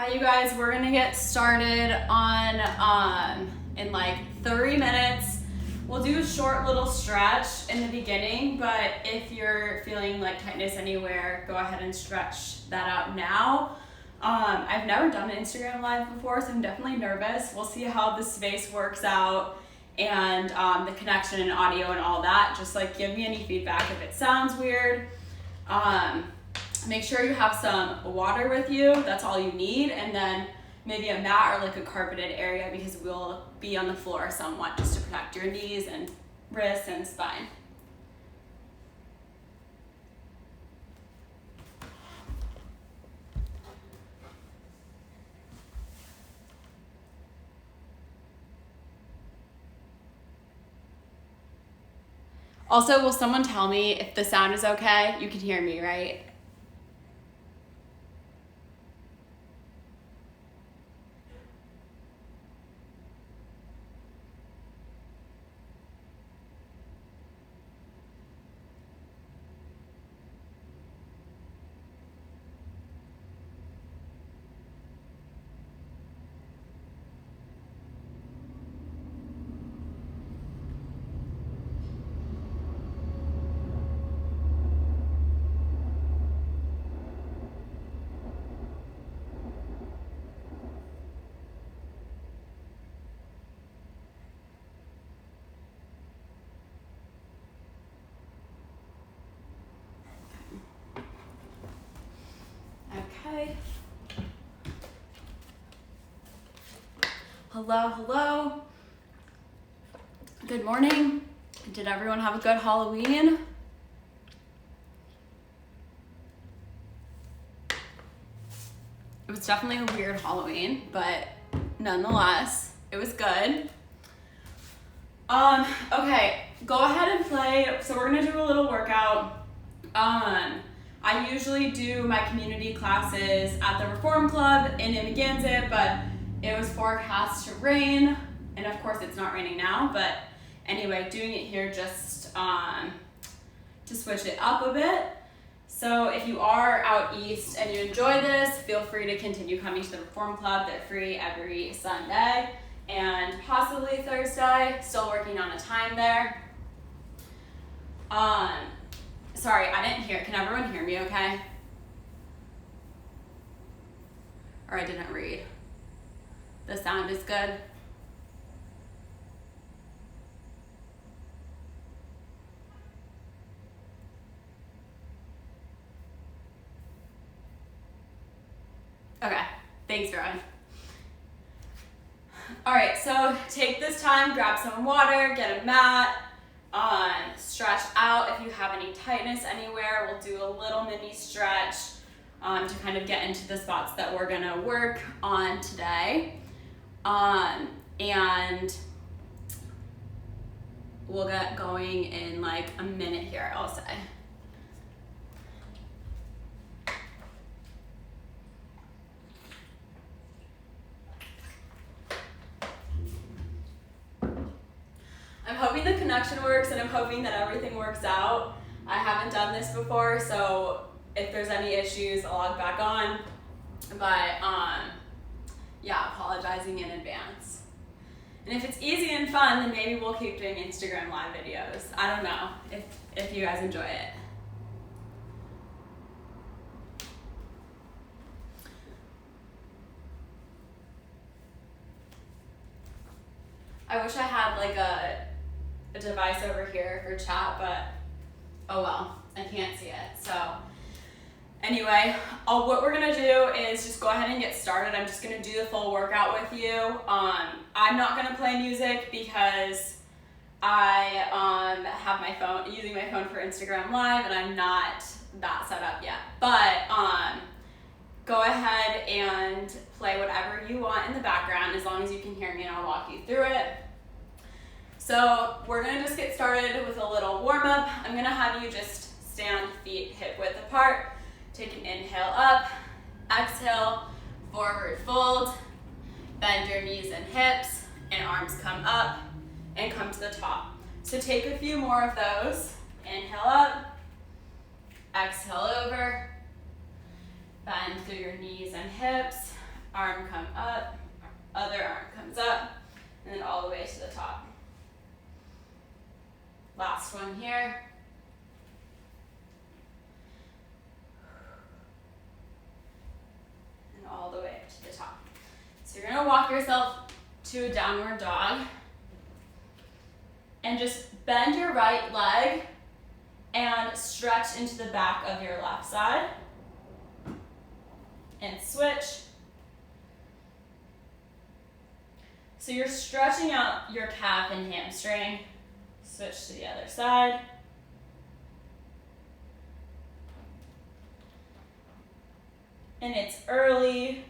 Hi you guys, we're gonna get started on in like 30 minutes. We'll do a short little stretch in the beginning, but if you're feeling like tightness anywhere, go ahead and stretch that out now. I've never done an Instagram live before, so I'm definitely nervous. We'll see how the space works out and the connection and audio and all that. Just like give me any feedback if it sounds weird. Make sure you have some water with you, that's all you need, and then maybe a mat or like a carpeted area because we'll be on the floor somewhat just to protect your knees and wrists and spine. Also, will someone tell me if the sound is okay? You can hear me, right? Okay. Hello. Good morning. Did everyone have a good Halloween? It was definitely a weird Halloween, but nonetheless, it was good. Okay, go ahead and play. So we're gonna do a little workout. I usually do my community classes at the Reform Club in Amagansett, but it was forecast to rain, and of course it's not raining now, but anyway, doing it here just to switch it up a bit. So if you are out east and you enjoy this, feel free to continue coming to the Reform Club. They're free every Sunday and possibly Thursday. Still working on a time there. Sorry, I didn't hear. Can everyone hear me okay? Or I didn't read. The sound is good. Okay, thanks, Rowan. All right, so take this time, grab some water, get a mat, stretch out. If you have any tightness anywhere, we'll do a little mini stretch to kind of get into the spots that we're gonna work on today. And we'll get going in like a minute here, I'll say. I'm hoping the connection works and I'm hoping that everything works out. I haven't done this before, so if there's any issues, I'll log back on. But yeah, apologizing in advance. And if it's easy and fun, then maybe we'll keep doing Instagram live videos. I don't know if you guys enjoy it. I wish I had like a device over here for chat, but oh well, I can't see it. So anyway, what we're gonna do is just go ahead and get started. I'm just gonna do the full workout with you. I'm not gonna play music because I have my phone, using my phone for Instagram Live, and I'm not that set up yet. But go ahead and play whatever you want in the background as long as you can hear me, and I'll walk you through it. So we're gonna just get started with a little warm up. I'm gonna have you just stand feet hip width apart. Take an inhale up, exhale, forward fold, bend your knees and hips, and arms come up and come to the top. So take a few more of those. Inhale up, exhale over, bend through your knees and hips, arm come up, other arm comes up, and then all the way to the top. Last one here. And all the way up to the top. So you're gonna walk yourself to a downward dog and just bend your right leg and stretch into the back of your left side. And switch. So you're stretching out your calf and hamstring. Switch to the other side. And it's early.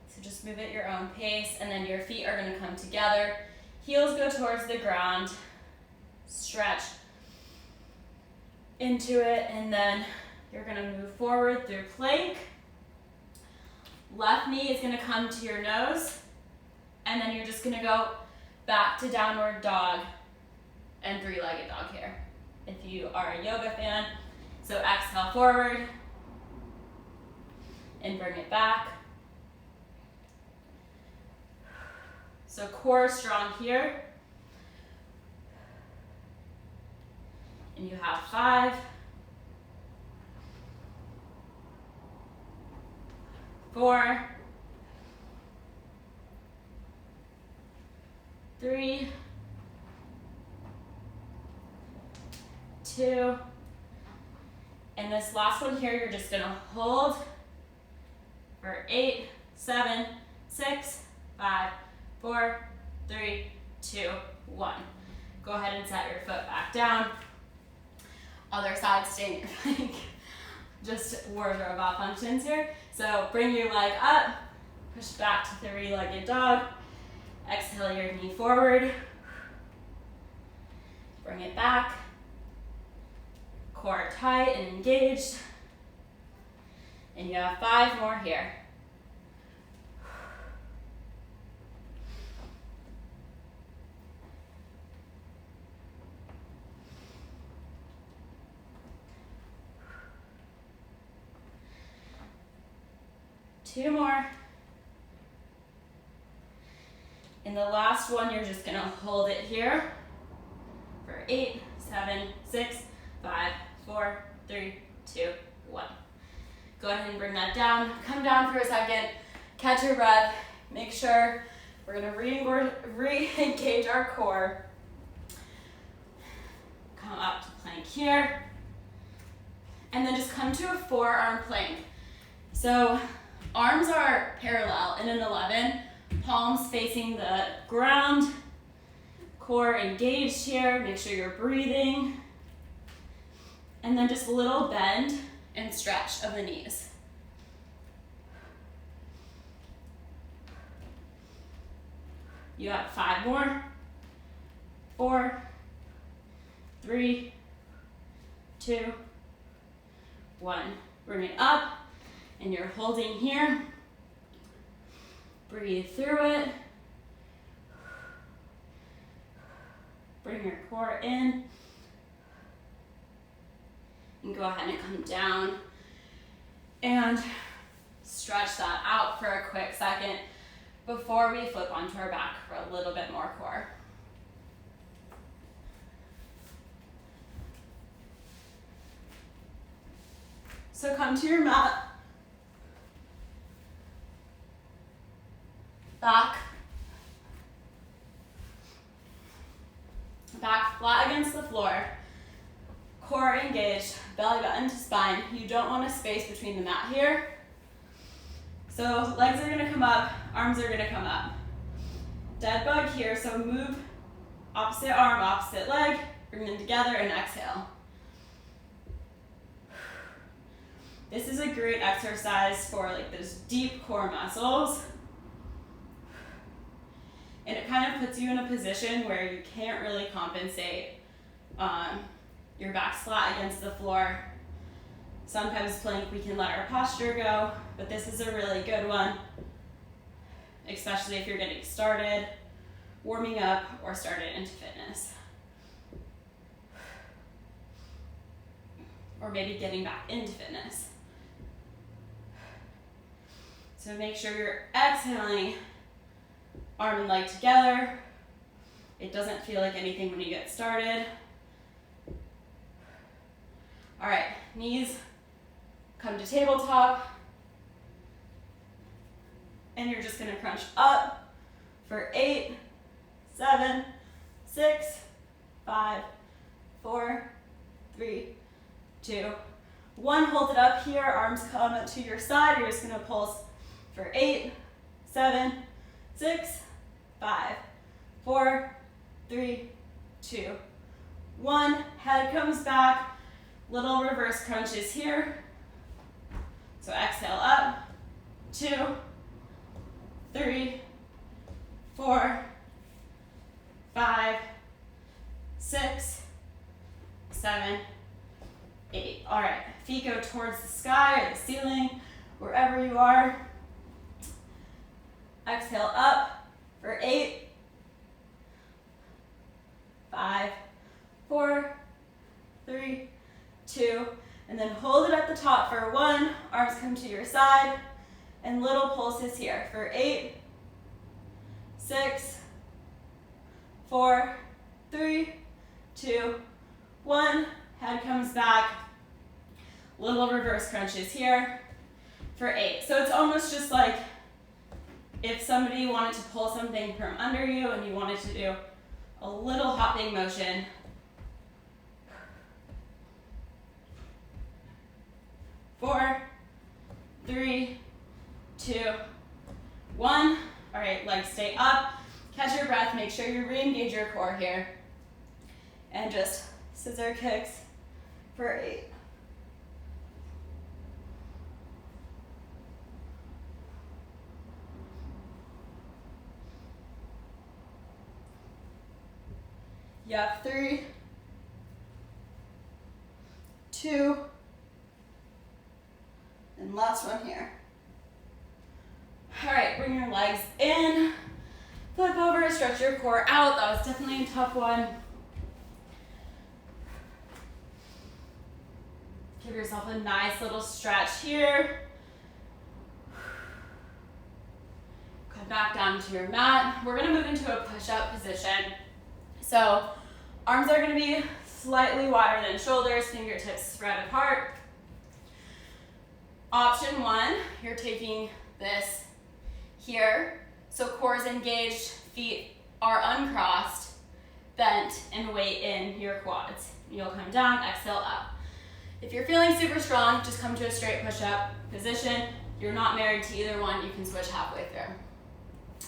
So just move at your own pace, and then your feet are going to come together. Heels go towards the ground. Stretch into it, and then you're going to move forward through plank. Left knee is going to come to your nose, and then you're just going to go back to downward dog and three-legged dog here if you are a yoga fan. So exhale forward and bring it back. So core strong here. And you have 5, 4, 3, 2, and this last one here, you're just gonna hold for 8, 7, 6, 5, 4, 3, 2, 1. Go ahead and set your foot back down. Other side, stay in your plank. Just wardrobe functions here. So bring your leg up, push back to three-legged dog. Exhale your knee forward. Bring it back. Core tight and engaged. And you have 5 more here. Two more. In the last one, you're just gonna hold it here for 8, 7, 6, 5, 4, 3, 2, 1. Go ahead and bring that down. Come down for a second, catch your breath. Make sure we're gonna re-engage our core. Come up to plank here. And then just come to a forearm plank. So arms are parallel in an 11, palms facing the ground, core engaged here, make sure you're breathing. And then just a little bend and stretch of the knees. You have 5 more, 4, 3, 2, 1. Bring it up. And you're holding here. Breathe through it. Bring your core in. And go ahead and come down. And stretch that out for a quick second before we flip onto our back for a little bit more core. So come to your mat. Back flat against the floor, core engaged, belly button to spine. You don't want a space between the mat here. So legs are gonna come up, arms are gonna come up. Dead bug here, so move opposite arm, opposite leg, bring them together and exhale. This is a great exercise for like those deep core muscles. And it kind of puts you in a position where you can't really compensate. Your back's flat against the floor. Sometimes plank, we can let our posture go, but this is a really good one, especially if you're getting started, warming up, or started into fitness. or maybe getting back into fitness. So make sure you're exhaling, arm and leg together. It doesn't feel like anything when you get started. All right, knees come to tabletop. And you're just gonna crunch up for 8, 7, 6, 5, 4, 3, 2, 1. Hold it up here, arms come to your side. You're just gonna pulse for 8, 7, 6, 5, 4, 3, 2, 1. Head comes back, little reverse crunches here. So exhale up, 2, 3, 4, 5, 6, 7, 8. All right, feet go towards the sky or the ceiling, wherever you are. Exhale up for 8, 5, 4, 3, 2, and then hold it at the top for 1. Arms come to your side, and little pulses here for 8, 6, 4, 3, 2, 1. Head comes back. Little reverse crunches here for 8. So it's almost just like if somebody wanted to pull something from under you and you wanted to do a little hopping motion. Four, 3, 2, 1. All right, legs stay up. Catch your breath. Make sure you re-engage your core here. And just scissor kicks for 8. You have 3, 2, and last one here. All right, bring your legs in, flip over, stretch your core out. That was definitely a tough one. Give yourself a nice little stretch here. Come back down to your mat. We're gonna move into a push-up position. So arms are gonna be slightly wider than shoulders, fingertips spread apart. Option 1, you're taking this here. So core is engaged, feet are uncrossed, bent, and weight in your quads. You'll come down, exhale up. If you're feeling super strong, just come to a straight push-up position. You're not married to either one, you can switch halfway through.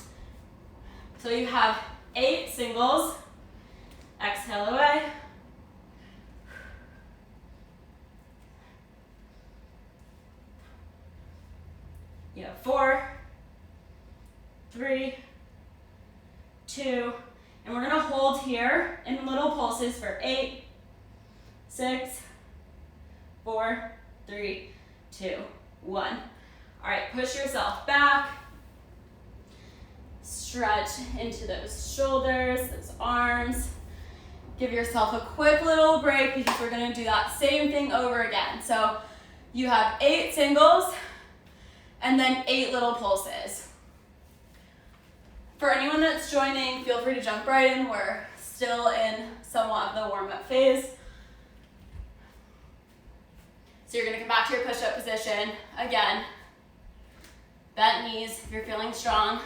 So you have 8 singles. Exhale away. You have 4, 3, 2, and we're gonna hold here in little pulses for 8, 6, 4, 3, 2, 1. All right, push yourself back. Stretch into those shoulders, those arms. Give yourself a quick little break because we're gonna do that same thing over again. So you have 8 singles and then 8 little pulses. For anyone that's joining, feel free to jump right in. We're still in somewhat of the warm-up phase. So you're gonna come back to your push-up position. Again, bent knees if you're feeling strong,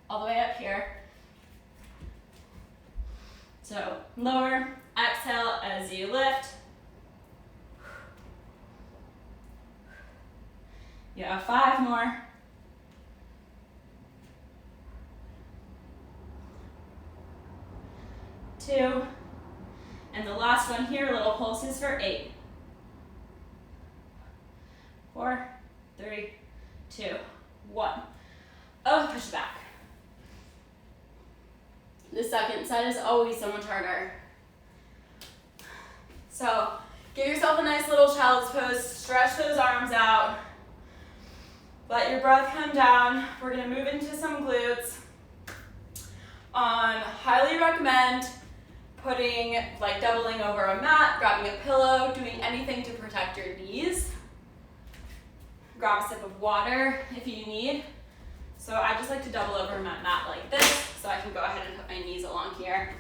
all the way up here. So lower, exhale as you lift. You have 5 more. 2, and the last one here, little pulses for 8. 4, 3, 2, 1. Oh, push back. The second set is always so much harder. So give yourself a nice little child's pose, stretch those arms out. Let your breath come down. We're gonna move into some glutes. Highly recommend putting, like doubling over a mat, grabbing a pillow, doing anything to protect your knees. Grab a sip of water if you need. So I just like to double over my mat like this, so I can go ahead and put my knees along here.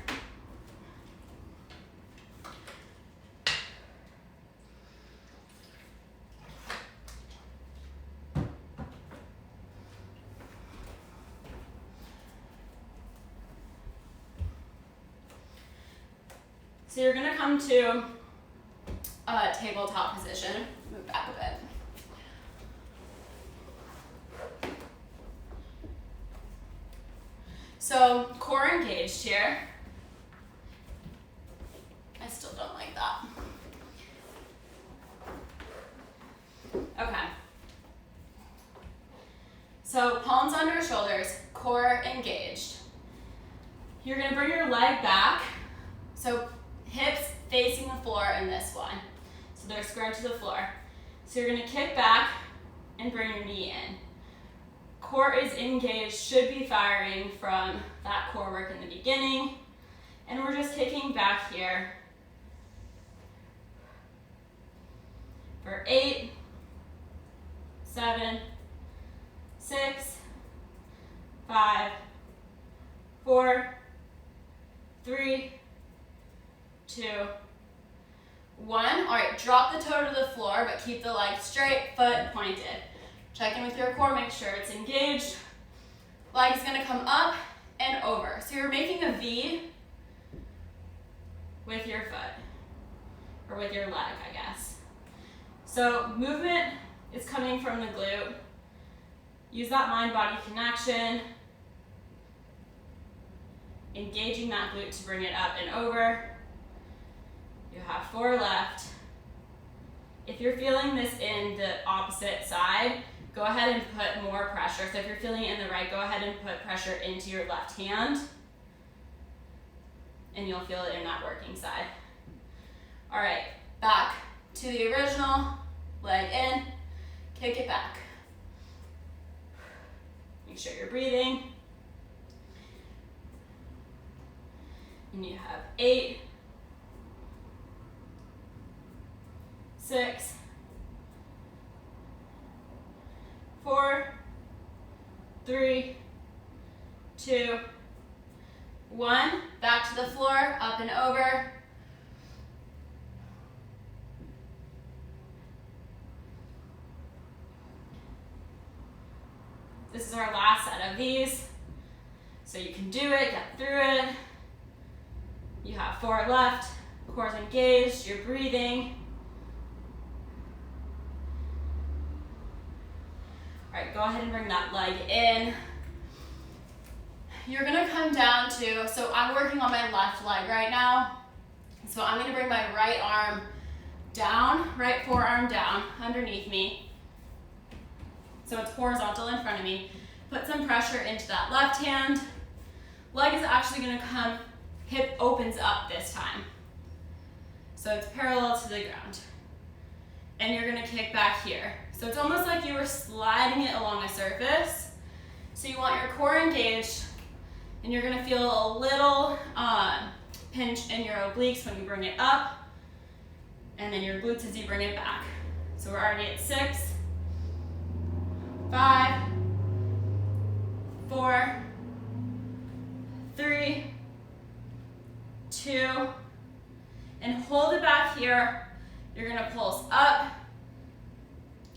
So you're gonna come to a tabletop position. Move back a bit. So core engaged here. I still don't like that. Okay. So palms under shoulders, core engaged. You're gonna bring your leg back. So hips facing the floor in this one. So they're squared to the floor. So you're gonna kick back and bring your knee in. Core is engaged, should be firing from that core work in the beginning. And we're just kicking back here for 8, 7, 6, 5, 4, 3, 2, 1. All right, drop the toe to the floor, but keep the leg straight, foot pointed. Check in with your core, make sure it's engaged. Leg is gonna come up and over. So you're making a V with your foot, or with your leg, I guess. So movement is coming from the glute. Use that mind-body connection, engaging that glute to bring it up and over. You have 4 left. If you're feeling this in the opposite side, go ahead and put more pressure. So if you're feeling it in the right, go ahead and put pressure into your left hand, and you'll feel it in that working side. All right, back to the original, leg in, kick it back. Make sure you're breathing. And you have 8, 6, 4, 3, 2, 1. Back to the floor, up and over. This is our last set of these. So you can do it, get through it. You have 4 left, core's engaged, you're breathing. All right, go ahead and bring that leg in. You're gonna come down to, so I'm working on my left leg right now. So I'm gonna bring my right arm down, right forearm down underneath me. So it's horizontal in front of me. Put some pressure into that left hand. Leg is actually gonna come, hip opens up this time. So it's parallel to the ground. And you're gonna kick back here. So it's almost like you were sliding it along a surface. So you want your core engaged, and you're gonna feel a little pinch in your obliques when you bring it up, and then your glutes as you bring it back. So we're already at 6, 5, 4, 3, 2, and hold it back here. You're gonna pulse up,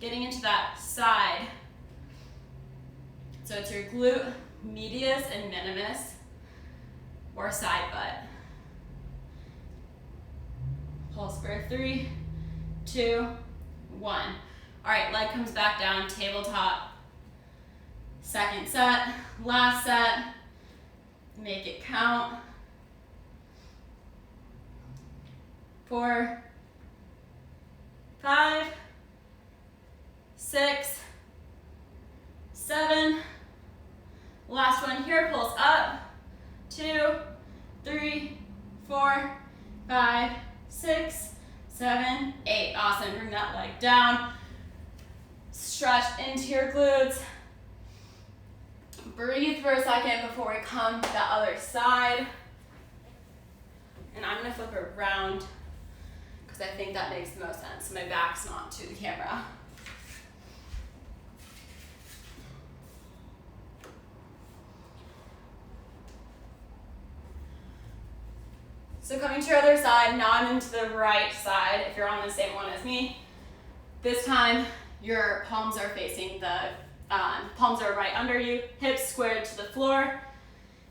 getting into that side. So it's your glute medius and minimus, or side butt. Pulse for 3, 2, 1. All right, leg comes back down, tabletop. Second set, last set. Make it count. 4, 5, 6, 7. Last one here, pulse up. 2, 3, 4, 5, 6, 7, 8. Awesome, bring that leg down. Stretch into your glutes. Breathe for a second before we come to the other side. And I'm gonna flip around because I think that makes the most sense. My back's not to the camera. So coming to your other side, now I'm into the right side if you're on the same one as me. This time your palms are facing the, palms are right under you, hips squared to the floor,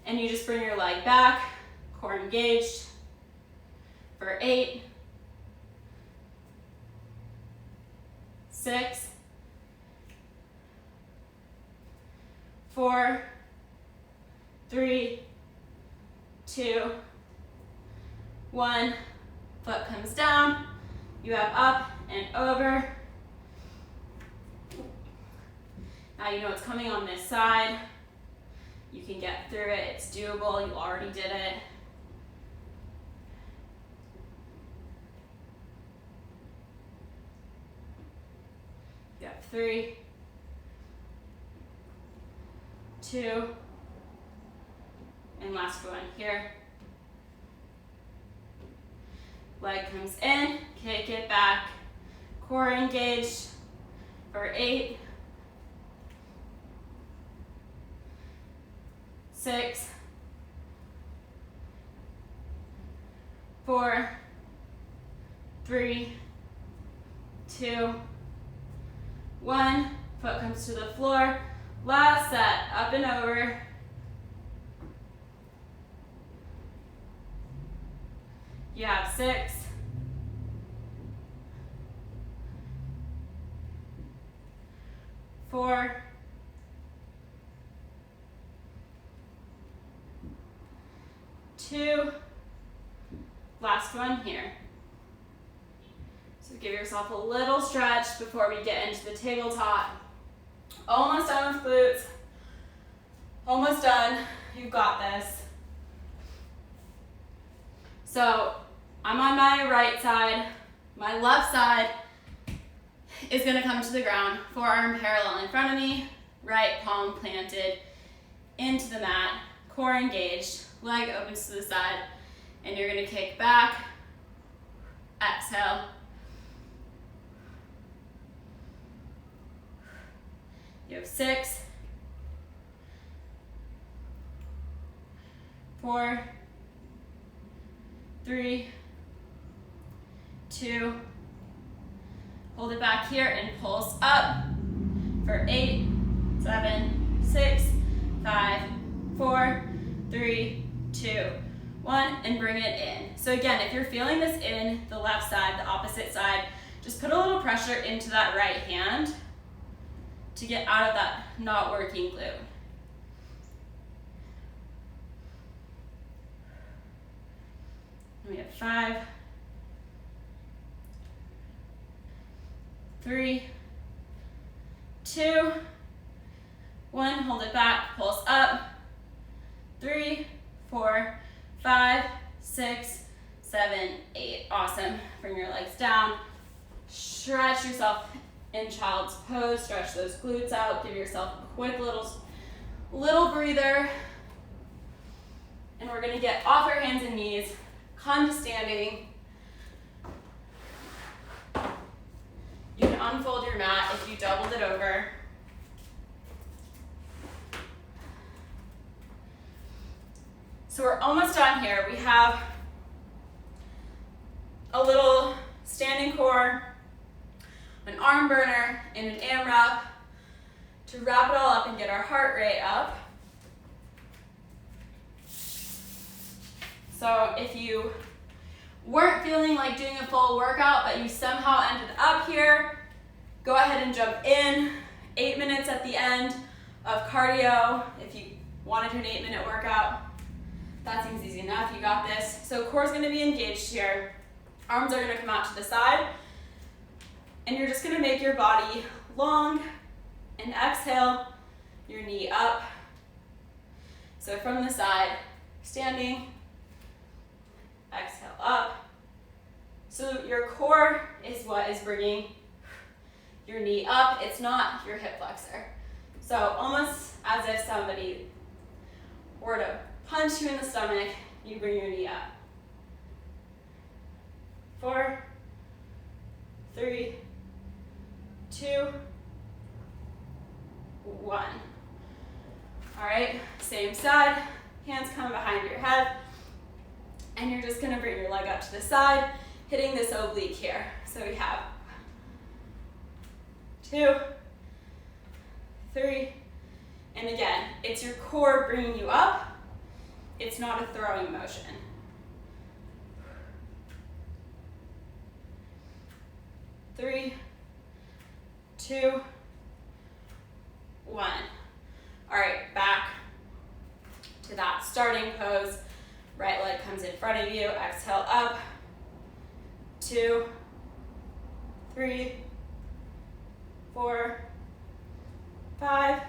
and you just bring your leg back, core engaged for 8, 6, 4, 3, 2, 1. Foot comes down, you have up and over. Now you know it's coming on this side. You can get through it, it's doable, you already did it. You have 3, 2, and last one here. Leg comes in, kick it back, core engaged for 8, 6, 4, 3, 2, 1. Foot comes to the floor. Last set, up and over. You have 6, 4, 2, last one here. So give yourself a little stretch before we get into the tabletop. Almost done with glutes. Almost done. You've got this. So I'm on my right side. My left side is gonna come to the ground, forearm parallel in front of me, right palm planted into the mat, core engaged, leg opens to the side, and you're gonna kick back, exhale. You have 6, 4, 3, 2, hold it back here and pulse up for 8, 7, 6, 5, 4, 3, 2, 1, and bring it in. So again, if you're feeling this in the left side, the opposite side, just put a little pressure into that right hand to get out of that not working glute. And we have 5, 3, 2, 1, hold it back, pulse up, 3, 4, 5, 6, 7, 8. Awesome. Bring your legs down. Stretch yourself in child's pose. Stretch those glutes out. Give yourself a quick little breather. And we're gonna get off our hands and knees, come to standing. You can unfold your mat if you doubled it over. So we're almost done here. We have a little standing core, an arm burner, and an AMRAP to wrap it all up and get our heart rate up. So if you weren't feeling like doing a full workout, but you somehow ended up here, go ahead and jump in. 8 minutes at the end of cardio. If you want to do an 8-minute workout, that seems easy enough. You got this. So core's going to be engaged here. Arms are going to come out to the side. And you're just going to make your body long and exhale your knee up. So from the side, standing, exhale up. So your core is what is bringing your knee up. It's not your hip flexor. So almost as if somebody were to punch you in the stomach, you bring your knee up. 4, 3, 2, 1. All right, same side, hands come behind your head, and you're just gonna bring your leg up to the side, hitting this oblique here. So we have 2, 3, and again, it's your core bringing you up. It's not a throwing motion. 3, 2, 1. All right, back to that starting pose. Right leg comes in front of you. Exhale up. 2, 3, 4, 5,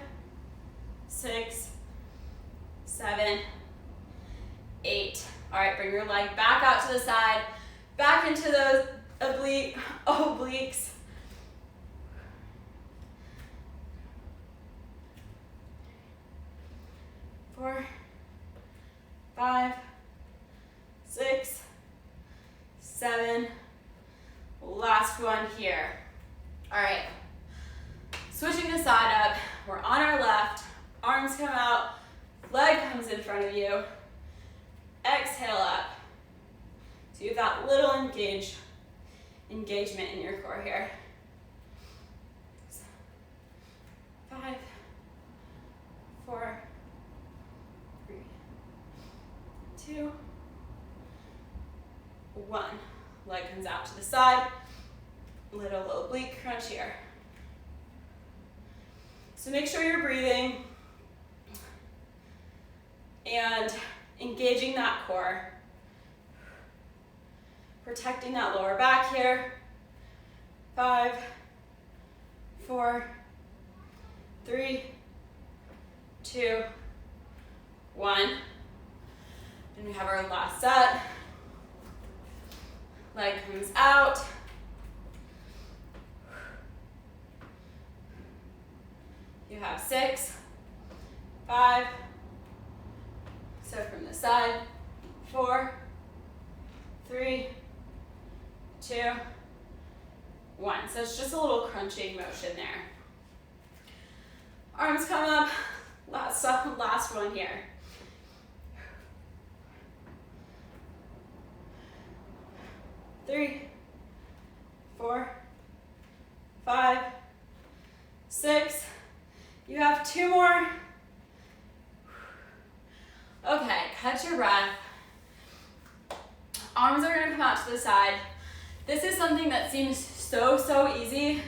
6, 7, 8. All right, bring your leg back out to the side, back into those obliques. 4, 5, 6, 7. Last one here. All right, switching the side up. We're on our left, arms come out, leg comes in front of you. Exhale up. So you have that little engagement in your core here. 5, 4, 3, 2, 1. Leg comes out to the side. Little oblique crunch here. So make sure you're breathing and engaging that core. Protecting that lower back here. 5, 4, 3, 2, 1. And we have our last set. Leg comes out. You have 6, 5. So from the side, 4, 3, 2, 1. So it's just a little crunching motion there. Arms come up. Last one here. 3, 4, 5, 6. You have 2 more. Okay, catch your breath. Arms are gonna come out to the side. This is something that seems so easy,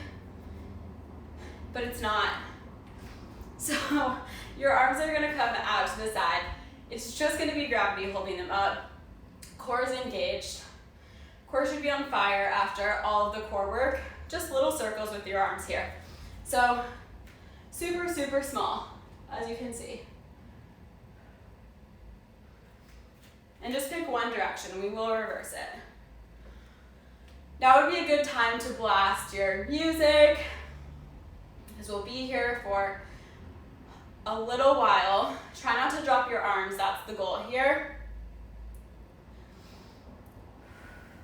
but it's not. So your arms are gonna come out to the side. It's just gonna be gravity holding them up. Core is engaged. Core should be on fire after all of the core work. Just little circles with your arms here. So super small, as you can see. And just pick one direction. We will reverse it. Now would be a good time to blast your music, because we'll be here for a little while. Try not to drop your arms. That's the goal here.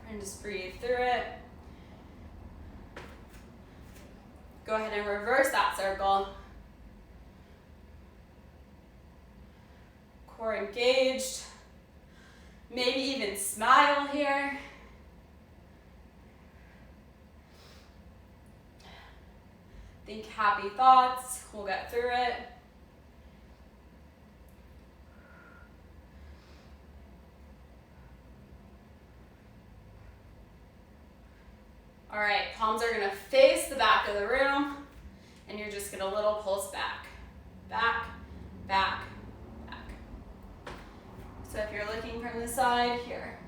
And just breathe through it. Go ahead and reverse that circle. Core engaged. Maybe even smile here. Think happy thoughts. We'll get through it. All right, palms are gonna face the back of the room, and you're just gonna little pulse back. Back, back, back. So if you're looking from the side here.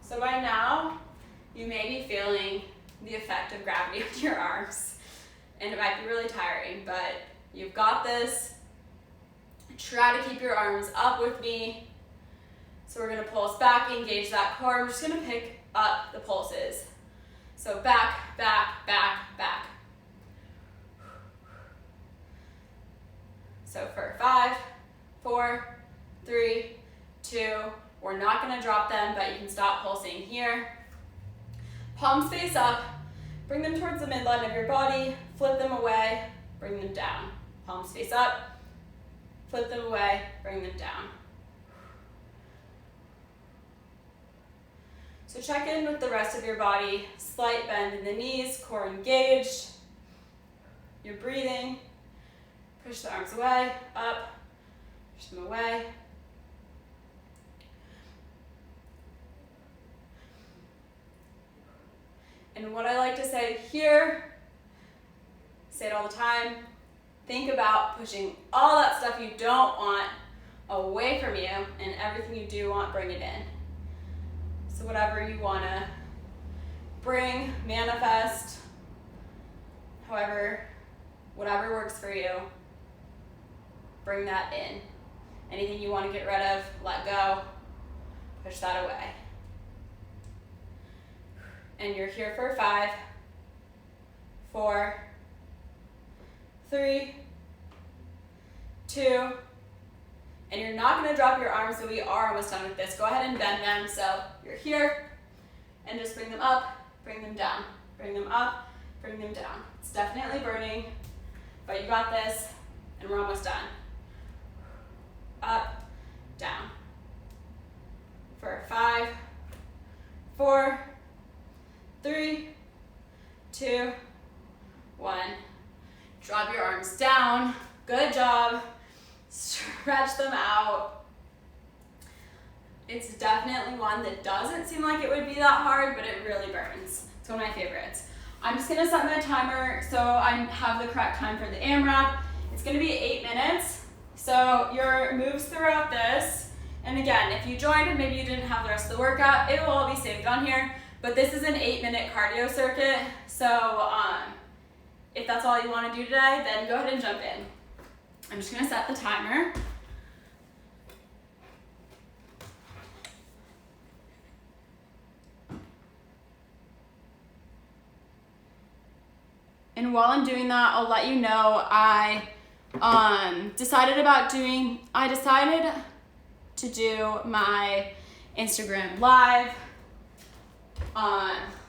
So by now, you may be feeling the effect of gravity on your arms, and it might be really tiring, but you've got this. Try to keep your arms up with me. So we're gonna pulse back, engage that core. I'm just gonna pick up the pulses. So back, back, back, back. So for 5, 4, 3, 2, We're not gonna drop them, but you can stop pulsing here. Palms face up, bring them towards the midline of your body, flip them away, bring them down. Palms face up, flip them away, bring them down. So check in with the rest of your body, slight bend in the knees, core engaged. You're breathing. Push the arms away, up, push them away. And what I like to say here, say it all the time, think about pushing all that stuff you don't want away from you, and everything you do want, bring it in. So whatever you want to bring, manifest, however, whatever works for you, bring that in. Anything you want to get rid of, let go, push that away. And you're here for 5, 4, 3, 2, and you're not going to drop your arms, so we are almost done with this. Go ahead and bend them. So you're here, and just bring them up, bring them down, bring them up, bring them down. It's definitely burning, but you got this, and we're almost done. Up, down. For 5, 4, 3, 2, 1. Drop your arms down. Good job. Stretch them out. It's definitely one that doesn't seem like it would be that hard, but it really burns. It's one of my favorites. I'm just gonna set my timer so I have the correct time for the AMRAP. It's gonna be 8 minutes. So your moves throughout this, and again, if you joined and maybe you didn't have the rest of the workout, it will all be saved on here. But this is an 8-minute cardio circuit, so if that's all you want to do today, then go ahead and jump in. I'm just going to set the timer. And while I'm doing that, I'll let you know I decided to do my Instagram live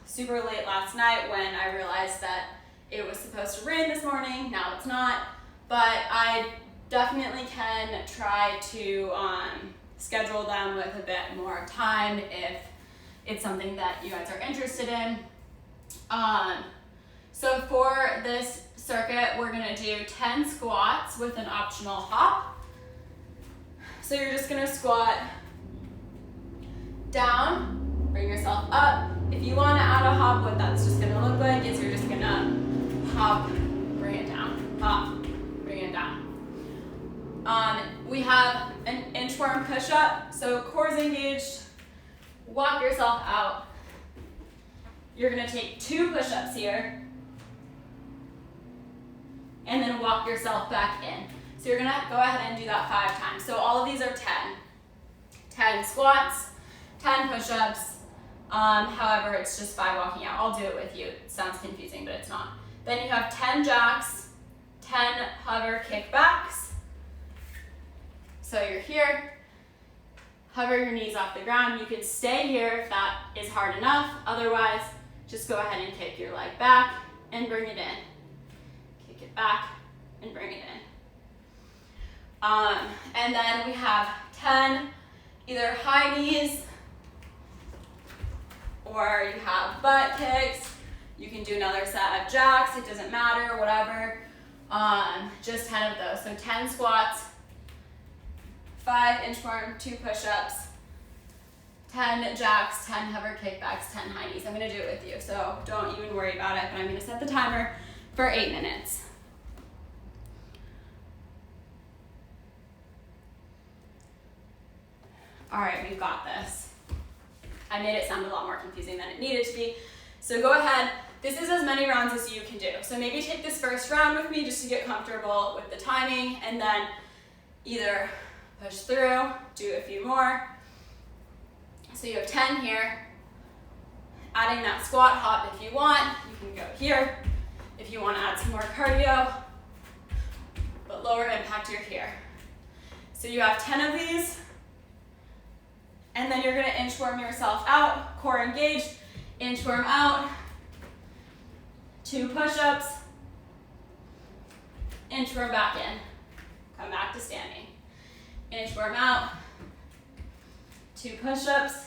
super late last night when I realized that it was supposed to rain this morning. Now it's not, but I definitely can try to schedule them with a bit more time if it's something that you guys are interested in. So for this circuit, we're gonna do 10 squats with an optional hop. So you're just gonna squat down, bring yourself up. If you wanna add a hop, what that's just gonna look like is you're just gonna hop, bring it down, hop, bring it down. We have an inchworm push-up, so core's engaged, walk yourself out. You're gonna take 2 push-ups here, and then walk yourself back in. So you're gonna go ahead and do that 5 times. So all of these are 10. 10 squats, 10 push-ups, however, it's just 5 walking out. I'll do it with you. It sounds confusing, but it's not. Then you have 10 jacks, 10 hover kickbacks. So you're here, hover your knees off the ground. You can stay here if that is hard enough. Otherwise, just go ahead and kick your leg back and bring it in. Kick it back and bring it in. And then we have 10 either high knees or you have butt kicks. You can do another set of jacks, it doesn't matter, whatever. Just 10 of those. So 10 squats, 5 inchworm, 2 push-ups, 10 jacks, 10 hover kickbacks, 10 high knees. I'm gonna do it with you, so don't even worry about it, but I'm gonna set the timer for 8 minutes. All right, we've got this. I made it sound a lot more confusing than it needed to be. So go ahead, this is as many rounds as you can do. So maybe take this first round with me just to get comfortable with the timing, and then either push through, do a few more. So you have 10 here. Adding that squat hop if you want. You can go here if you want to add some more cardio, but lower impact, you're here. So you have 10 of these, And then you're gonna inchworm yourself out, core engaged, inchworm out, 2 push-ups, inchworm back in, come back to standing. Inchworm out, 2 push-ups,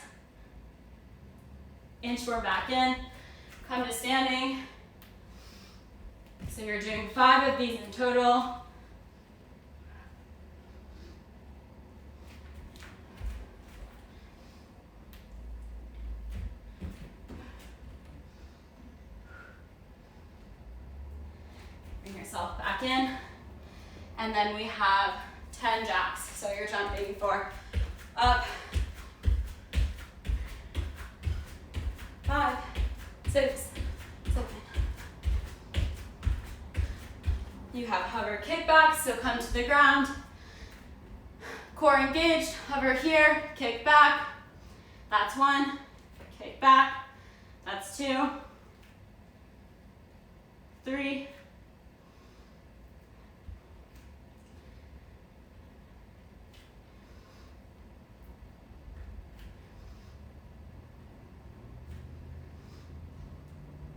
inchworm back in, come to standing. So you're doing 5 of these in total. Bring yourself back in. And then we have 10 jacks. So you're jumping for up, 5, 6, 7. You have hover kickbacks, so come to the ground. Core engaged, hover here, kick back. That's 1, kick back. That's 2, 3,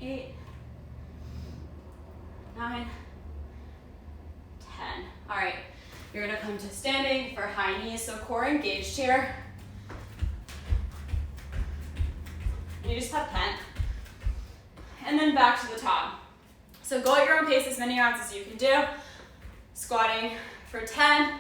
8, 9, 10. All right, you're gonna come to standing for high knees, so core engaged here. You just have 10. And then back to the top. So go at your own pace as many rounds as you can do. Squatting for 10.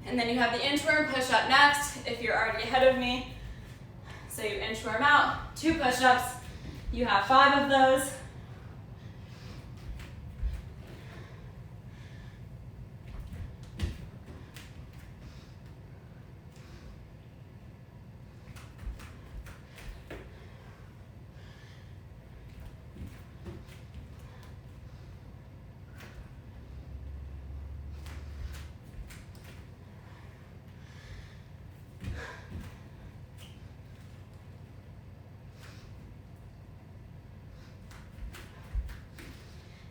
And then you have the inchworm push-up next, if you're already ahead of me. So you inchworm out, 2 push-ups. You have 5 of those.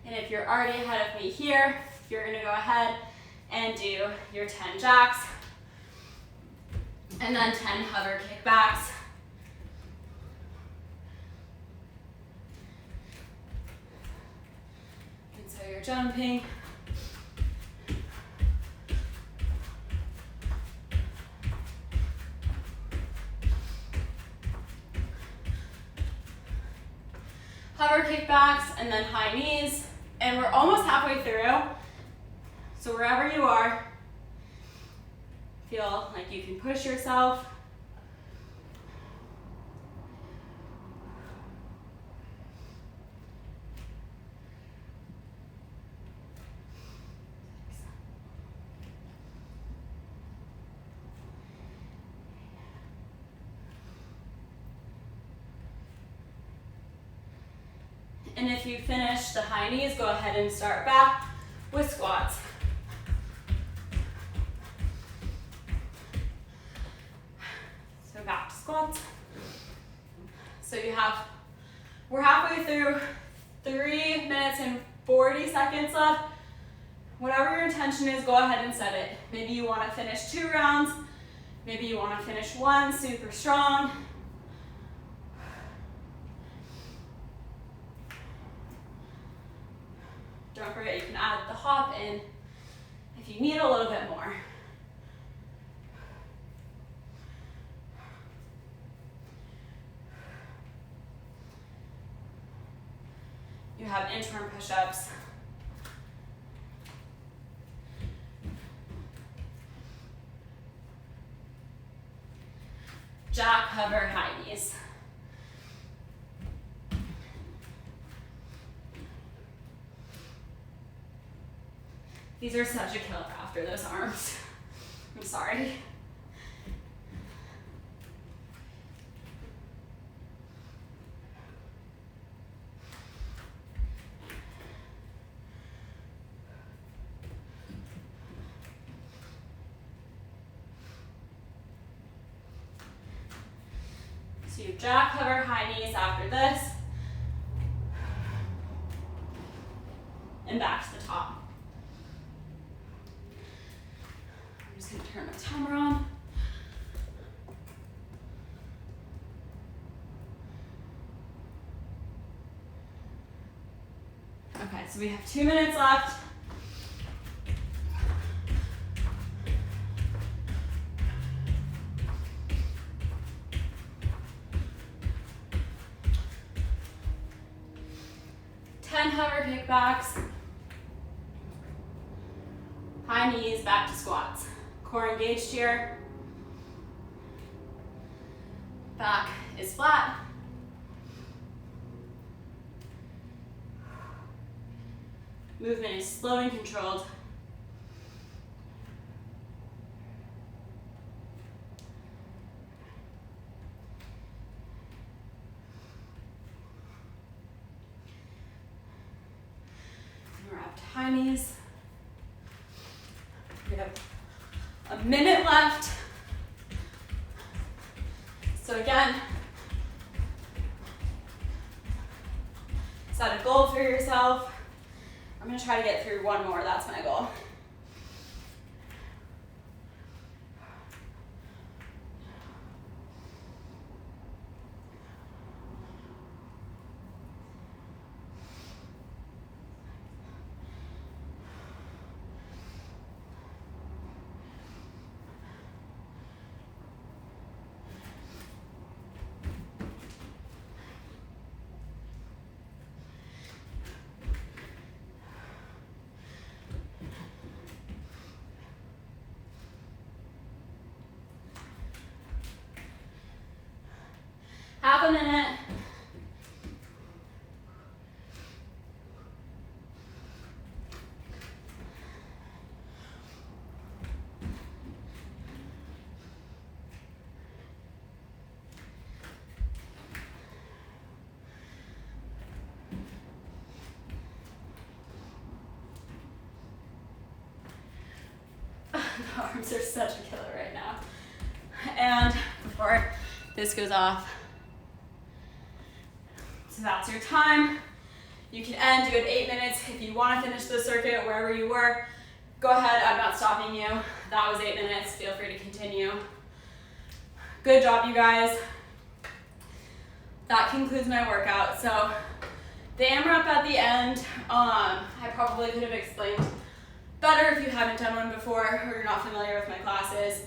And if you're already ahead of me here, you're gonna go ahead and do your 10 jacks, and then 10 hover kickbacks. And so you're jumping. Hover kickbacks, and then high knees. And we're almost halfway through. So wherever you are, feel like you can push yourself. And if you finish the high knees, go ahead and start back with squats. So back to squats. So we're halfway through, 3 minutes and 40 seconds left. Whatever your intention is, go ahead and set it. Maybe you want to finish 2 rounds. Maybe you want to finish 1 super strong. Don't forget, you can add the hop in if you need a little bit more. You have inchworm push-ups. Jack, hover, high knees. These are such a killer after those arms. I'm sorry. So you jack hover high knees after this. And back to the top. I'm just gonna turn my timer on. Okay, so we have 2 minutes left. Hover kickbacks, high knees, back to squats. Core engaged here. Back is flat. Movement is slow and controlled. High knees. We have a minute left. So again, set a goal for yourself. I'm gonna try to get through one more, that's my goal. Half a minute. The arms are such a killer right now. And before this goes off, so that's your time. You can end, you had 8 minutes. If you want to finish the circuit wherever you were, go ahead, I'm not stopping you. That was 8 minutes, feel free to continue. Good job, you guys. That concludes my workout. So the AMRAP at the end, I probably could have explained better if you haven't done one before or you're not familiar with my classes,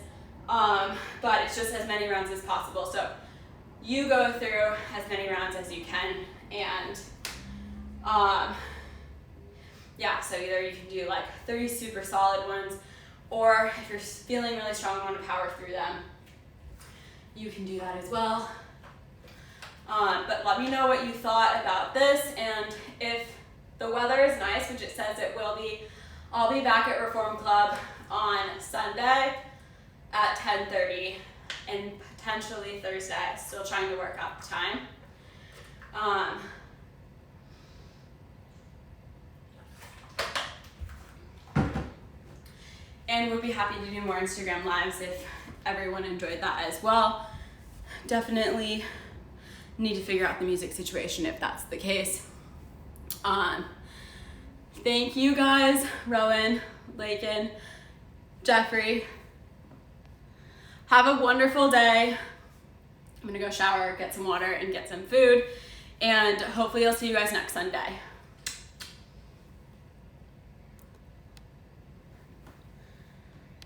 but it's just as many rounds as possible. So you go through as many rounds as you can, and yeah, so either you can do like 3 super solid ones, or if you're feeling really strong and want to power through them, you can do that as well. But let me know what you thought about this, and if the weather is nice, which it says it will be, I'll be back at Reform Club on Sunday at 10:30 and potentially Thursday. Still trying to work out the time. And would be happy to do more Instagram lives if everyone enjoyed that as well. Definitely need to figure out the music situation if that's the case. Thank you guys, Rowan, Lakin, Jeffrey. Have a wonderful day. I'm gonna go shower, get some water, and get some food, and hopefully I'll see you guys next Sunday.